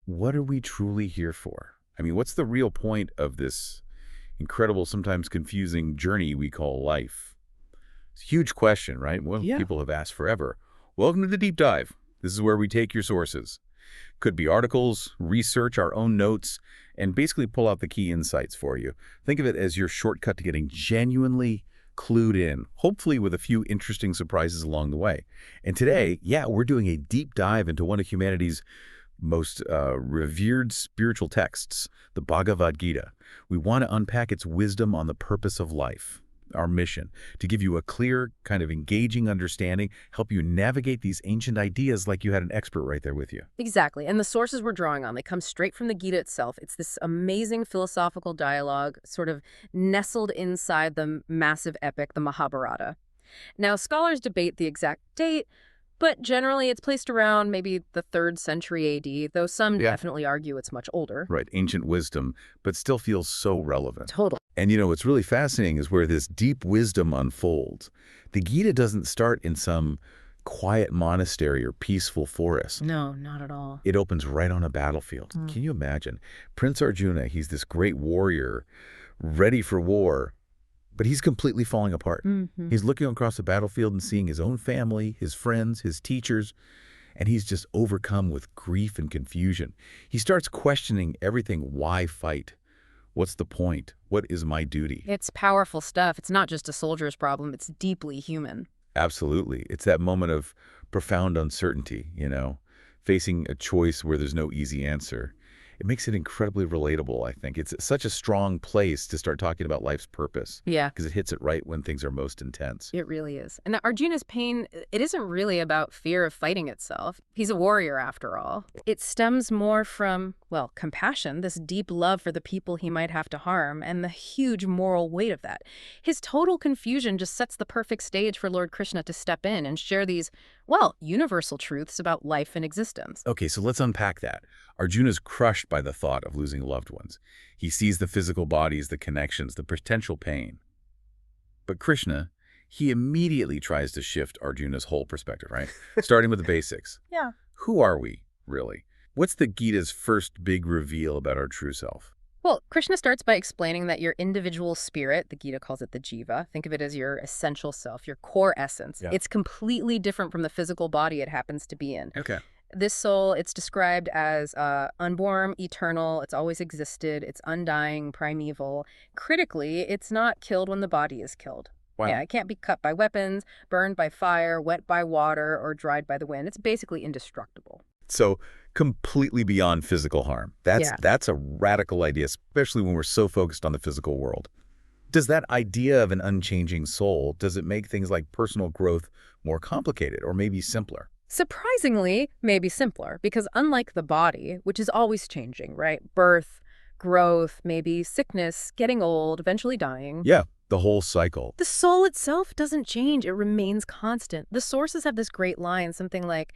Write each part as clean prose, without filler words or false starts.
What are we truly here for? I mean, what's the real point of this incredible, sometimes confusing journey we call life? It's a huge question, right? One Yeah. people have asked forever. Welcome to the deep dive. This is where we take your sources. Could be articles, research, our own notes, and basically pull out the key insights for you. Think of it as your shortcut to getting genuinely clued in, hopefully with a few interesting surprises along the way. And today, yeah, we're doing a deep dive into one of humanity's most revered spiritual texts, the Bhagavad Gita. We want to unpack its wisdom on the purpose of life, our mission, to give you a clear, kind of engaging understanding, help you navigate these ancient ideas like you had an expert right there with you. Exactly. And the sources we're drawing on, they come straight from the Gita itself. It's this amazing philosophical dialogue sort of nestled inside the massive epic, the Mahabharata. Now, scholars debate the exact date, but generally it's placed around maybe the 3rd century AD, though some Yeah. definitely argue it's much older. Right, ancient wisdom, but still feels so relevant. Totally. And what's really fascinating is where this deep wisdom unfolds. The Gita doesn't start in some quiet monastery or peaceful forest. No, not at all. It opens right on a battlefield. Mm. Can you imagine? Prince Arjuna, he's this great warrior, ready for war, but he's completely falling apart. Mm-hmm. He's looking across the battlefield and seeing his own family, his friends, his teachers, and he's just overcome with grief and confusion. He starts questioning everything. Why fight? What's the point? What is my duty? It's powerful stuff. It's not just a soldier's problem. It's deeply human. Absolutely. It's that moment of profound uncertainty, facing a choice where there's no easy answer. It makes it incredibly relatable, I think. It's such a strong place to start talking about life's purpose Yeah. because it hits it right when things are most intense. It really is. And Arjuna's pain, it isn't really about fear of fighting itself. He's a warrior, after all. It stems more from, well, compassion, this deep love for the people he might have to harm, and the huge moral weight of that. His total confusion just sets the perfect stage for Lord Krishna to step in and share these, well, universal truths about life and existence. Okay, so let's unpack that. Arjuna's crushed by the thought of losing loved ones. He sees the physical bodies, the connections, the potential pain. But Krishna, he immediately tries to shift Arjuna's whole perspective, right? Starting with the basics. Yeah. Who are we, really? What's the Gita's first big reveal about our true self? Well, Krishna starts by explaining that your individual spirit, the Gita calls it the jiva, think of it as your essential self, your core essence. Yeah. It's completely different from the physical body it happens to be in. Okay. This soul, it's described as unborn, eternal, it's always existed, it's undying, primeval. Critically, it's not killed when the body is killed. Wow. Yeah, it can't be cut by weapons, burned by fire, wet by water, or dried by the wind. It's basically indestructible. So completely beyond physical harm. That's a radical idea, especially when we're so focused on the physical world. Does that idea of an unchanging soul, does it make things like personal growth more complicated or maybe simpler? Surprisingly, maybe simpler, because unlike the body, which is always changing, right? Birth, growth, maybe sickness, getting old, eventually dying. Yeah, the whole cycle. The soul itself doesn't change. It remains constant. The sources have this great line, something like,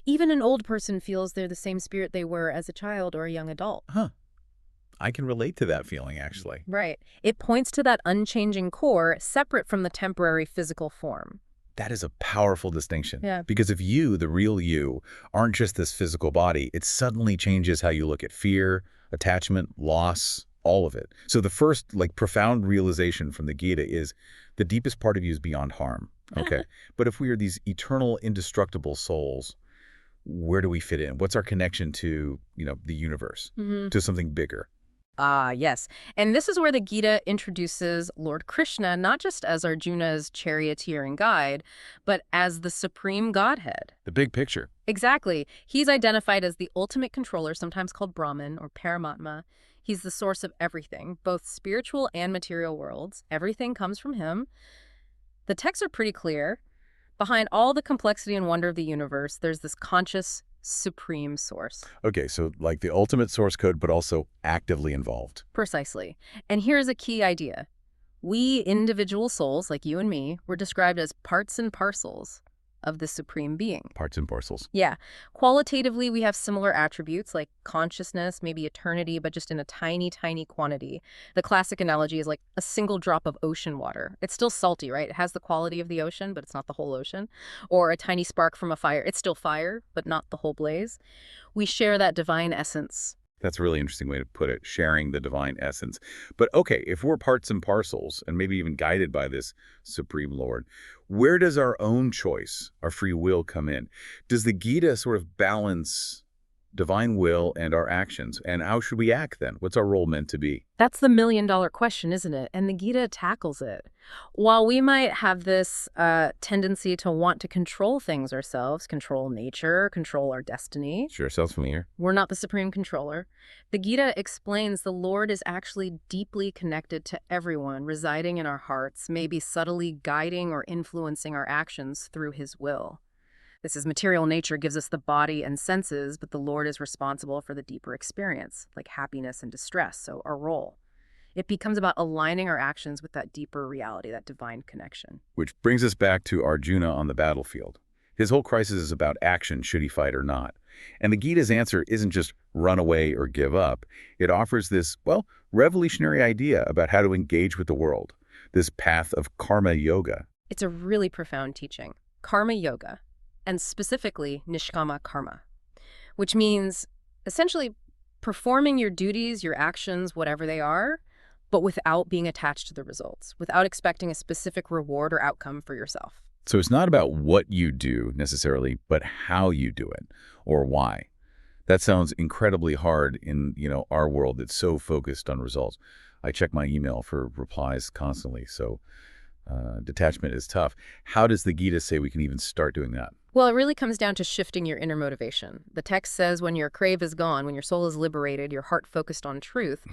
even an old person feels they're the same spirit they were as a child or a young adult. Huh. I can relate to that feeling, actually. Right. It points to that unchanging core, separate from the temporary physical form. That is a powerful distinction. Yeah. Because if you, the real you, aren't just this physical body, it suddenly changes how you look at fear, attachment, loss, all of it. So the first, profound realization from the Gita is the deepest part of you is beyond harm. Okay. But if we are these eternal, indestructible souls, where do we fit in? What's our connection to, the universe, to something bigger? Ah, yes. And this is where the Gita introduces Lord Krishna not just as Arjuna's charioteer and guide, but as the supreme godhead. The big picture. Exactly. He's identified as the ultimate controller, sometimes called Brahman or Paramatma. He's the source of everything, both spiritual and material worlds. Everything comes from him. The texts are pretty clear. Behind all the complexity and wonder of the universe, there's this conscious, supreme source. Okay, so like the ultimate source code, but also actively involved. Precisely. And here's a key idea. We individual souls, like you and me, were described as parts and parcels. of the Supreme Being. Parts and parcels. Yeah. Qualitatively, we have similar attributes like consciousness, maybe eternity, but just in a tiny, tiny quantity. The classic analogy is like a single drop of ocean water. It's still salty, right? It has the quality of the ocean, but it's not the whole ocean. Or a tiny spark from a fire. It's still fire, but not the whole blaze. We share that divine essence. That's a really interesting way to put it, sharing the divine essence. But okay, if we're parts and parcels, and maybe even guided by this Supreme Lord, where does our own choice, our free will come in? Does the Gita sort of balance divine will and our actions? And how should we act then? What's our role meant to be? That's the million-dollar question, isn't it? And the Gita tackles it. While we might have this tendency to want to control things ourselves, control nature, control our destiny, Sure, sounds familiar. we're not the supreme controller. The Gita explains the Lord is actually deeply connected to everyone, residing in our hearts, maybe subtly guiding or influencing our actions through his will. This is material nature gives us the body and senses, but the Lord is responsible for the deeper experience, like happiness and distress, so our role. It becomes about aligning our actions with that deeper reality, that divine connection. Which brings us back to Arjuna on the battlefield. His whole crisis is about action, should he fight or not. And the Gita's answer isn't just run away or give up. It offers this, well, revolutionary idea about how to engage with the world, this path of karma yoga. It's a really profound teaching, karma yoga, and specifically nishkama karma, which means essentially performing your duties, your actions, whatever they are, but without being attached to the results, without expecting a specific reward or outcome for yourself. So it's not about what you do necessarily, but how you do it or why. That sounds incredibly hard in, our world that's so focused on results. I check my email for replies constantly, so detachment is tough. How does the Gita say we can even start doing that? Well, it really comes down to shifting your inner motivation. The text says when your crave is gone, when your soul is liberated, your heart focused on truth,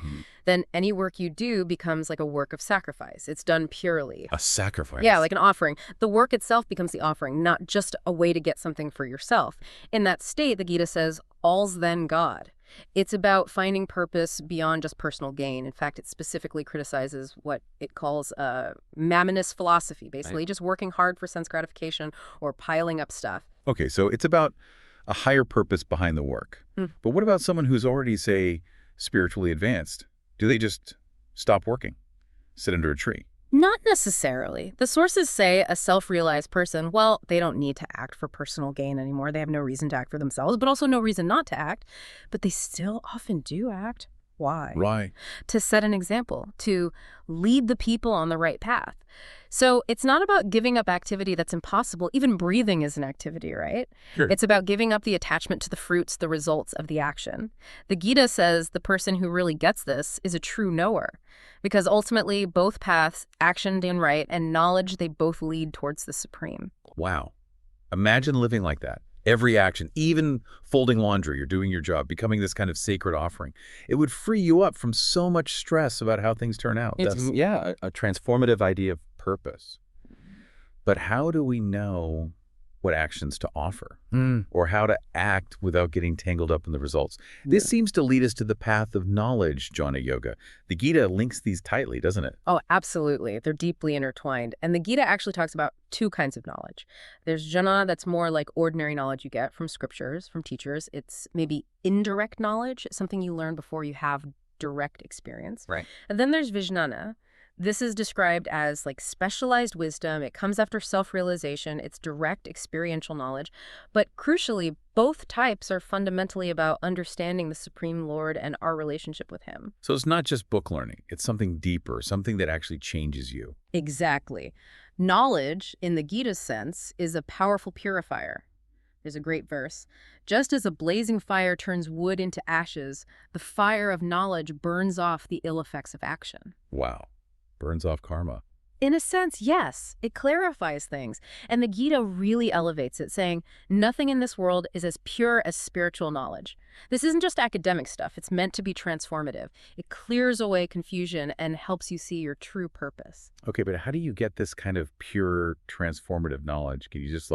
then any work you do becomes like a work of sacrifice. It's done purely. A sacrifice. Yeah, like an offering. The work itself becomes the offering, not just a way to get something for yourself. In that state, the Gita says, all's then God. It's about finding purpose beyond just personal gain. In fact, it specifically criticizes what it calls mammonist philosophy, basically Right. just working hard for sense gratification or piling up stuff. Okay, so it's about a higher purpose behind the work. But what about someone who's already, say, spiritually advanced? Do they just stop working, sit under a tree? Not necessarily. The sources say a self-realized person, well, they don't need to act for personal gain anymore. They have no reason to act for themselves, but also no reason not to act. But they still often do act. Why? Right. To set an example, to lead the people on the right path. So it's not about giving up activity that's impossible. Even breathing is an activity, right? Sure. It's about giving up the attachment to the fruits, the results of the action. The Gita says the person who really gets this is a true knower, because ultimately both paths, action done right and knowledge, they both lead towards the supreme. Wow. Imagine living like that. Every action, even folding laundry or doing your job, becoming this kind of sacred offering. It would free you up from so much stress about how things turn out. It's, a transformative idea of purpose. But how do we know what actions to offer or how to act without getting tangled up in the results? This seems to lead us to the path of knowledge, jnana yoga. The Gita links these tightly, doesn't it? Oh, absolutely. They're deeply intertwined. And the Gita actually talks about two kinds of knowledge. There's jnana, that's more like ordinary knowledge you get from scriptures, from teachers. It's maybe indirect knowledge, something you learn before you have direct experience. Right. And then there's vijnana. This is described as like specialized wisdom. It comes after self-realization. It's direct experiential knowledge. But crucially, both types are fundamentally about understanding the Supreme Lord and our relationship with him. So it's not just book learning. It's something deeper, something that actually changes you. Exactly. Knowledge, in the Gita's sense, is a powerful purifier. There's a great verse. Just as a blazing fire turns wood into ashes, the fire of knowledge burns off the ill effects of action. Wow. Burns off karma. In a sense, yes. It clarifies things. And the Gita really elevates it, saying, nothing in this world is as pure as spiritual knowledge. This isn't just academic stuff. It's meant to be transformative. It clears away confusion and helps you see your true purpose. Okay, but how do you get this kind of pure transformative knowledge? Can you just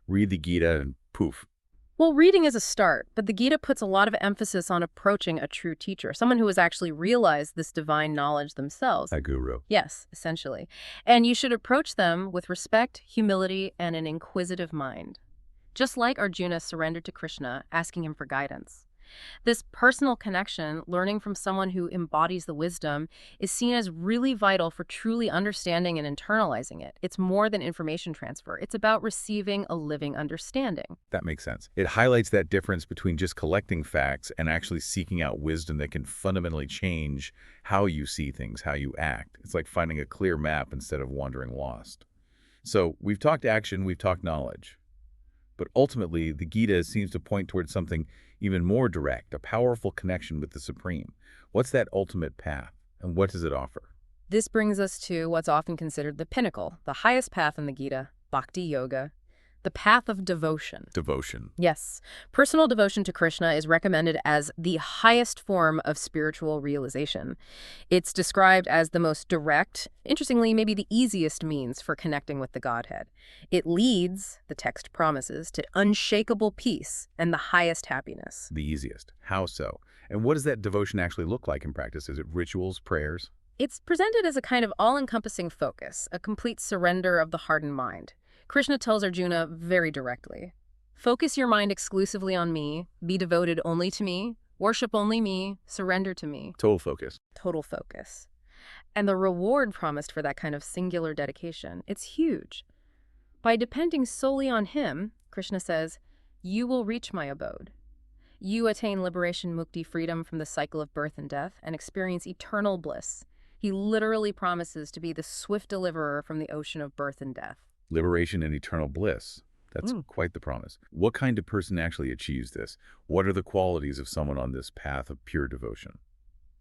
read the Gita and poof? Well, reading is a start, but the Gita puts a lot of emphasis on approaching a true teacher, someone who has actually realized this divine knowledge themselves. A guru. Yes, essentially. And you should approach them with respect, humility, and an inquisitive mind. Just like Arjuna surrendered to Krishna, asking him for guidance. This personal connection, learning from someone who embodies the wisdom, is seen as really vital for truly understanding and internalizing it. It's more than information transfer. It's about receiving a living understanding. That makes sense. It highlights that difference between just collecting facts and actually seeking out wisdom that can fundamentally change how you see things, how you act. It's like finding a clear map instead of wandering lost. So we've talked action, we've talked knowledge. But ultimately, the Gita seems to point towards something even more direct, a powerful connection with the Supreme. What's that ultimate path, and what does it offer? This brings us to what's often considered the pinnacle, the highest path in the Gita, Bhakti Yoga, the path of devotion. Devotion. Yes, personal devotion to Krishna is recommended as the highest form of spiritual realization. It's described as the most direct, interestingly, maybe the easiest means for connecting with the Godhead. It leads, the text promises, to unshakable peace and the highest happiness. The easiest. How so? And what does that devotion actually look like in practice? Is it rituals, prayers? It's presented as a kind of all-encompassing focus, a complete surrender of the heart and mind. Krishna tells Arjuna very directly, focus your mind exclusively on me, be devoted only to me, worship only me, surrender to me. Total focus. Total focus. And the reward promised for that kind of singular dedication, it's huge. By depending solely on him, Krishna says, you will reach my abode. You attain liberation, mukti, freedom from the cycle of birth and death, and experience eternal bliss. He literally promises to be the swift deliverer from the ocean of birth and death. Liberation and eternal bliss. That's quite the promise. What kind of person actually achieves this? What are the qualities of someone on this path of pure devotion?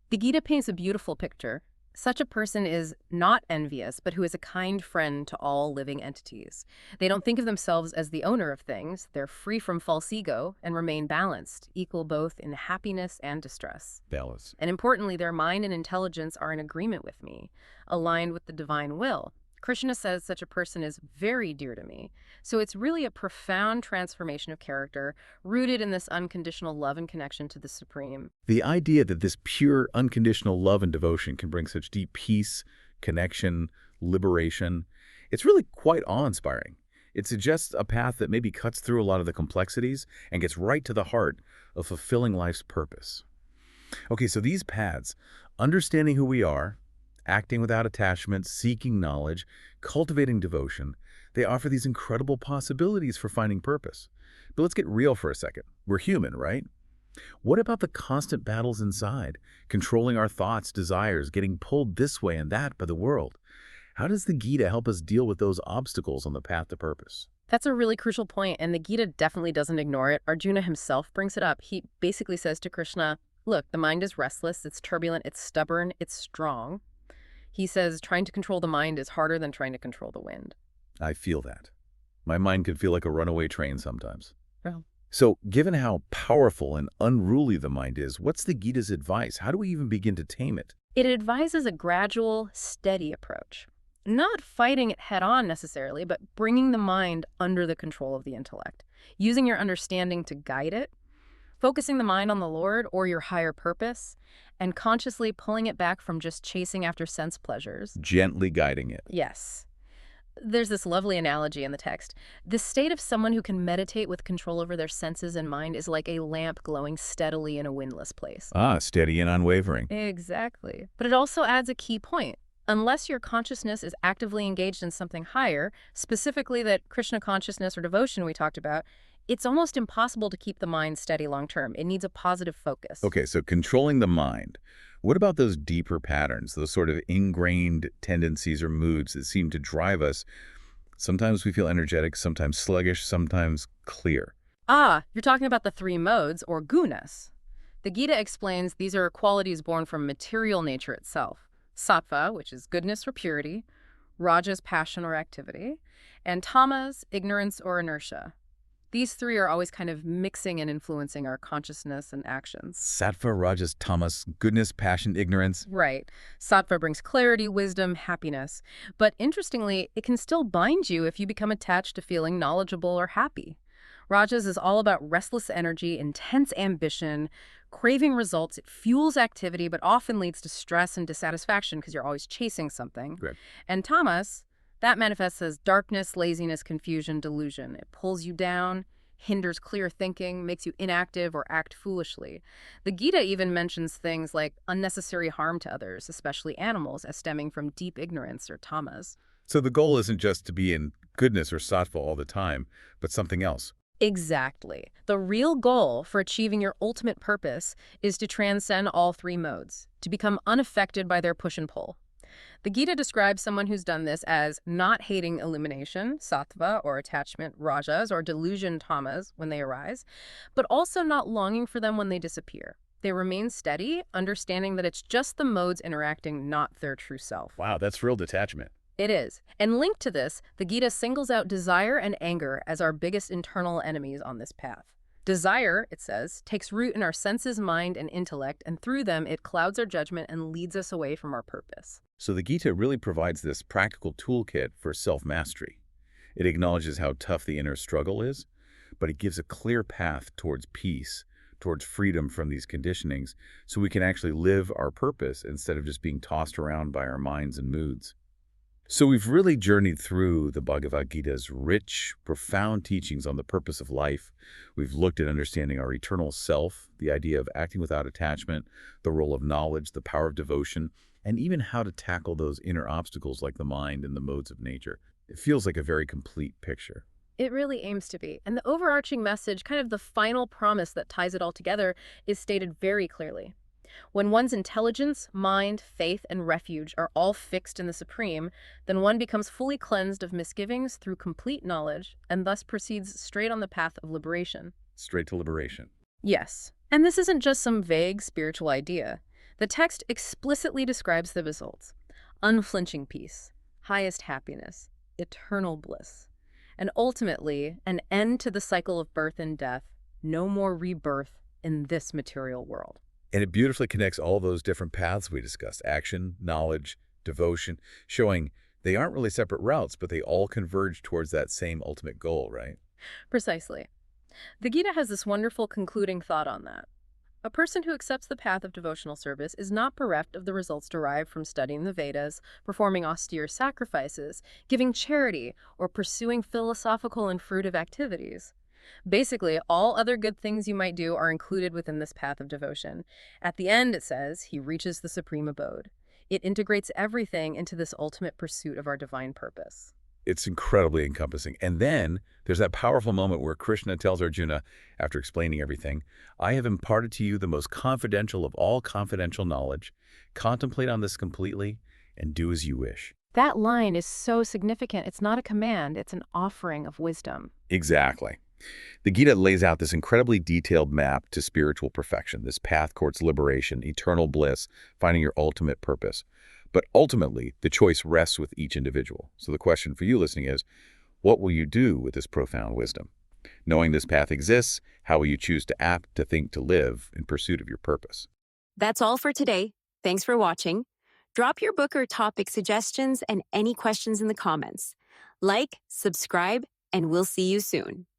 The Gita paints a beautiful picture. Such a person is not envious, but who is a kind friend to all living entities. They don't think of themselves as the owner of things. They're free from false ego and remain balanced, equal both in happiness and distress. Balance. And importantly, their mind and intelligence are in agreement with me, aligned with the divine will. Krishna says such a person is very dear to me. So it's really a profound transformation of character rooted in this unconditional love and connection to the Supreme. The idea that this pure, unconditional love and devotion can bring such deep peace, connection, liberation, it's really quite awe-inspiring. It suggests a path that maybe cuts through a lot of the complexities and gets right to the heart of fulfilling life's purpose. Okay, so these paths, understanding who we are, acting without attachment, seeking knowledge, cultivating devotion, they offer these incredible possibilities for finding purpose. But let's get real for a second. We're human, right? What about the constant battles inside, controlling our thoughts, desires, getting pulled this way and that by the world? How does the Gita help us deal with those obstacles on the path to purpose? That's a really crucial point, and the Gita definitely doesn't ignore it. Arjuna himself brings it up. He basically says to Krishna, look, the mind is restless, it's turbulent, it's stubborn, it's strong. He says trying to control the mind is harder than trying to control the wind. I feel that. My mind can feel like a runaway train sometimes. Oh. So, given how powerful and unruly the mind is, what's the Gita's advice? How do we even begin to tame it? It advises a gradual, steady approach. Not fighting it head-on necessarily, but bringing the mind under the control of the intellect. Using your understanding to guide it, focusing the mind on the Lord or your higher purpose, and consciously pulling it back from just chasing after sense pleasures. Gently guiding it. Yes. There's this lovely analogy in the text. The state of someone who can meditate with control over their senses and mind is like a lamp glowing steadily in a windless place. Ah, steady and unwavering. Exactly. But it also adds a key point. Unless your consciousness is actively engaged in something higher, specifically that Krishna consciousness or devotion we talked about, it's almost impossible to keep the mind steady long-term. It needs a positive focus. Okay, so controlling the mind. What about those deeper patterns, those sort of ingrained tendencies or moods that seem to drive us? Sometimes we feel energetic, sometimes sluggish, sometimes clear. Ah, you're talking about the three modes, or gunas. The Gita explains these are qualities born from material nature itself. Sattva, which is goodness or purity, rajas, passion or activity, and tamas, ignorance or inertia. These three are always kind of mixing and influencing our consciousness and actions. Sattva, rajas, tamas, goodness, passion, ignorance. Right. Sattva brings clarity, wisdom, happiness. But interestingly, it can still bind you if you become attached to feeling knowledgeable or happy. Rajas is all about restless energy, intense ambition, craving results. It fuels activity, but often leads to stress and dissatisfaction because you're always chasing something. Good. And tamas, that manifests as darkness, laziness, confusion, delusion. It pulls you down, hinders clear thinking, makes you inactive or act foolishly. The Gita even mentions things like unnecessary harm to others, especially animals, as stemming from deep ignorance or tamas. So the goal isn't just to be in goodness or sattva all the time, but something else. Exactly. The real goal for achieving your ultimate purpose is to transcend all three modes, to become unaffected by their push and pull. The Gita describes someone who's done this as not hating illumination, sattva, or attachment, rajas, or delusion, tamas, when they arise, but also not longing for them when they disappear. They remain steady, understanding that it's just the modes interacting, not their true self. Wow, that's real detachment. It is. And linked to this, the Gita singles out desire and anger as our biggest internal enemies on this path. Desire, it says, takes root in our senses, mind, and intellect, and through them it clouds our judgment and leads us away from our purpose. So the Gita really provides this practical toolkit for self-mastery. It acknowledges how tough the inner struggle is, but it gives a clear path towards peace, towards freedom from these conditionings, so we can actually live our purpose instead of just being tossed around by our minds and moods. So we've really journeyed through the Bhagavad Gita's rich, profound teachings on the purpose of life. We've looked at understanding our eternal self, the idea of acting without attachment, the role of knowledge, the power of devotion, and even how to tackle those inner obstacles like the mind and the modes of nature. It feels like a very complete picture. It really aims to be. And the overarching message, kind of the final promise that ties it all together, is stated very clearly. When one's intelligence, mind, faith, and refuge are all fixed in the Supreme, then one becomes fully cleansed of misgivings through complete knowledge and thus proceeds straight on the path of liberation. Straight to liberation. Yes. And this isn't just some vague spiritual idea. The text explicitly describes the results: unflinching peace, highest happiness, eternal bliss, and ultimately an end to the cycle of birth and death, no more rebirth in this material world. And it beautifully connects all those different paths we discussed: action, knowledge, devotion, showing they aren't really separate routes, but they all converge towards that same ultimate goal, right? Precisely. The Gita has this wonderful concluding thought on that. A person who accepts the path of devotional service is not bereft of the results derived from studying the Vedas, performing austere sacrifices, giving charity, or pursuing philosophical and fruitive activities. Basically, all other good things you might do are included within this path of devotion. At the end, it says, he reaches the supreme abode. It integrates everything into this ultimate pursuit of our divine purpose. It's incredibly encompassing. And then there's that powerful moment where Krishna tells Arjuna, after explaining everything, I have imparted to you the most confidential of all confidential knowledge. Contemplate on this completely and do as you wish. That line is so significant. It's not a command, it's an offering of wisdom. Exactly. The Gita lays out this incredibly detailed map to spiritual perfection, this path towards liberation, eternal bliss, finding your ultimate purpose. But ultimately, the choice rests with each individual. So the question for you listening is, what will you do with this profound wisdom? Knowing this path exists, how will you choose to act, to think, to live in pursuit of your purpose? That's all for today. Thanks for watching. Drop your book or topic suggestions and any questions in the comments. Like, subscribe, and we'll see you soon.